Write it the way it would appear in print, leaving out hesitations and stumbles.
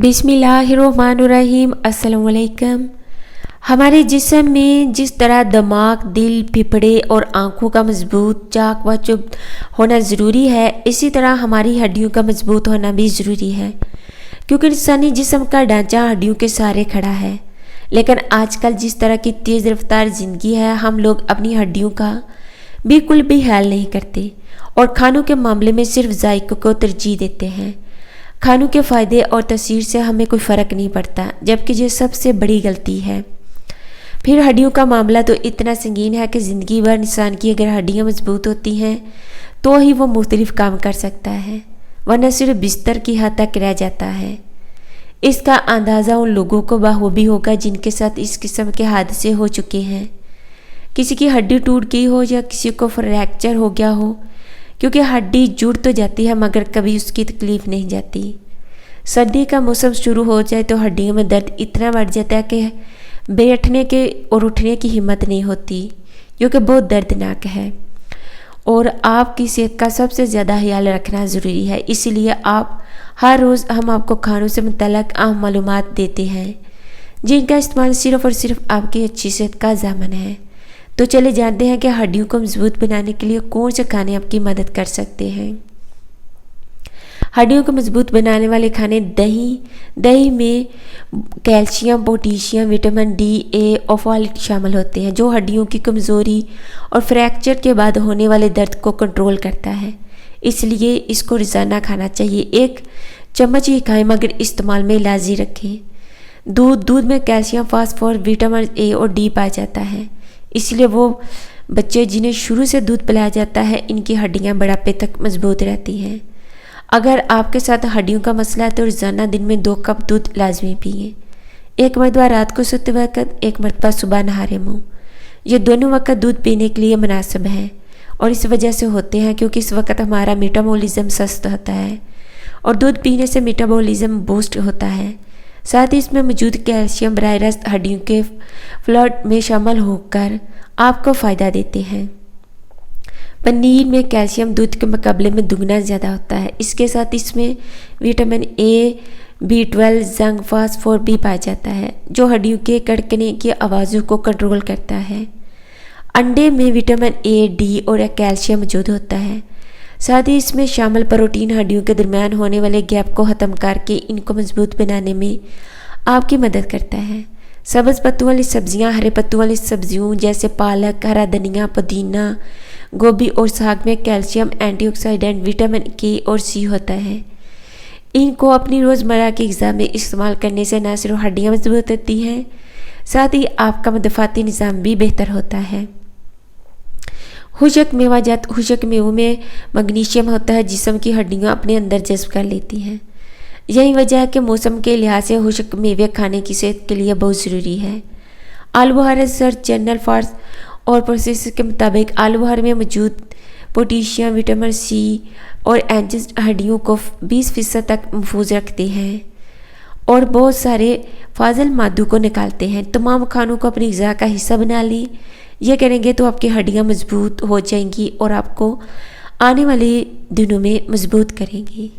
बिस्मिल्लाहिर्रहमानिर्रहीम। अस्सलाम वालेकुम। हमारे जिस्म में जिस तरह दिमाग, दिल, फेफड़े और आँखों का मजबूत, चाक व चुस्त होना ज़रूरी है, इसी तरह हमारी हड्डियों का मजबूत होना भी ज़रूरी है, क्योंकि इंसानी जिस्म का ढांचा हड्डियों के सहारे खड़ा है। लेकिन आजकल जिस तरह की तेज़ रफ्तार ज़िंदगी है, हम लोग अपनी हड्डियों का बिल्कुल भी ख्याल नहीं करते और खानों के मामले में सिर्फ जायकों को तरजीह देते हैं। खानों के फ़ायदे और तसीर से हमें कोई फ़र्क नहीं पड़ता, जबकि ये सबसे बड़ी गलती है। फिर हड्डियों का मामला तो इतना संगीन है कि ज़िंदगी भर इंसान की अगर हड्डियाँ मजबूत होती हैं तो ही वो मुख्तलिफ काम कर सकता है, वरना सिर्फ बिस्तर की हद तक रह जाता है। इसका अंदाज़ा उन लोगों को बखूबी होगा जिनके साथ इस किस्म के हादसे हो चुके हैं। किसी की हड्डी टूट गई हो या किसी को फ्रैक्चर हो गया हो, क्योंकि हड्डी जुड़ तो जाती है मगर कभी उसकी तकलीफ़ नहीं जाती। सर्दी का मौसम शुरू हो जाए तो हड्डियों में दर्द इतना बढ़ जाता है कि बैठने के और उठने की हिम्मत नहीं होती, जो कि बहुत दर्दनाक है। और आपकी सेहत का सबसे ज़्यादा ख्याल रखना ज़रूरी है, इसलिए आप हर रोज़ हम आपको खानों से मुतल्लिक़ अहम मालूमात देते हैं, जिनका इस्तेमाल सिर्फ़ और सिर्फ आपकी अच्छी सेहत का ज़ामन है। तो चले जानते हैं कि हड्डियों को मजबूत बनाने के लिए कौन से खाने आपकी मदद कर सकते हैं। हड्डियों को मजबूत बनाने वाले खाने दही में कैल्शियम, पोटेशियम, विटामिन डी, ए और फॉलेट शामिल होते हैं, जो हड्डियों की कमज़ोरी और फ्रैक्चर के बाद होने वाले दर्द को कंट्रोल करता है। इसलिए इसको रोज़ाना खाना चाहिए। 1 चम्मच ही खाएं मगर इस्तेमाल में लाजी रखें। दूध में कैल्शियम, फास्फोरस, विटामिन ए और डी पाया जाता है, इसलिए वो बच्चे जिन्हें शुरू से दूध पिलाया जाता है, इनकी हड्डियां बुढ़ापे तक मजबूत रहती हैं। अगर आपके साथ हड्डियों का मसला है तो रोज़ाना दिन में 2 कप दूध लाजमी पिए। 1 मरतबा रात को सोते वक्त, 1 मरतबा सुबह नहारे मुँह। ये दोनों वक्त दूध पीने के लिए मुनासिब हैं और इस वजह से होते हैं क्योंकि इस वक्त हमारा मेटाबॉलिज्म सस्त होता है और दूध पीने से मेटाबॉलिज्म बूस्ट होता है। साथ ही इसमें मौजूद कैल्शियम बराह रास्त हड्डियों के फ्लूइड में शामिल होकर आपको फ़ायदा देते हैं। पनीर में कैल्शियम दूध के मुकाबले में दुगना ज़्यादा होता है। इसके साथ इसमें vitamin A, B12, zinc, phosphor भी पाया जाता है, जो हड्डियों के कड़कने की आवाज़ों को कंट्रोल करता है। अंडे में विटामिन ए, डी और कैल्शियम मौजूद होता है। साथ ही इसमें शामिल प्रोटीन हड्डियों के दरमियान होने वाले गैप को ख़त्म करके इनको मजबूत बनाने में आपकी मदद करता है। सब्ज़ पत्तों वाली सब्जियां, हरे पत्तों वाली सब्जियों जैसे पालक, हरा धनिया, पुदीना, गोभी और साग में कैल्शियम, एंटीऑक्सीडेंट, विटामिन के और सी होता है। इनको अपनी रोज़मर्रा की ग़िज़ा में इस्तेमाल करने से न सिर्फ हड्डियाँ मजबूत होती हैं, साथ ही आपका मदफ़ाती निज़ाम भी बेहतर होता है। खुशक मेवाजात, खुशक मेवों में मैग्नीशियम होता है, जिस्म की हड्डियाँ अपने अंदर जज्ब कर लेती हैं। यही वजह है कि मौसम के लिहाज से खुशक मेवे खाने की सेहत के लिए बहुत ज़रूरी है। आलू बुखारा रिसर्च जर्नल फार्स और प्रोसेस के मुताबिक आलू बुखारे में मौजूद पोटेशियम, विटामिन सी और एंजाइम्स हड्डियों को 20% तक महफूज रखते हैं और बहुत सारे फाजल मादों को निकालते हैं। तमाम खानों को अपनी ग़िज़ा का हिस्सा बना लें। यह करेंगे तो आपकी हड्डियाँ मजबूत हो जाएंगी और आपको आने वाले दिनों में मजबूत करेंगी।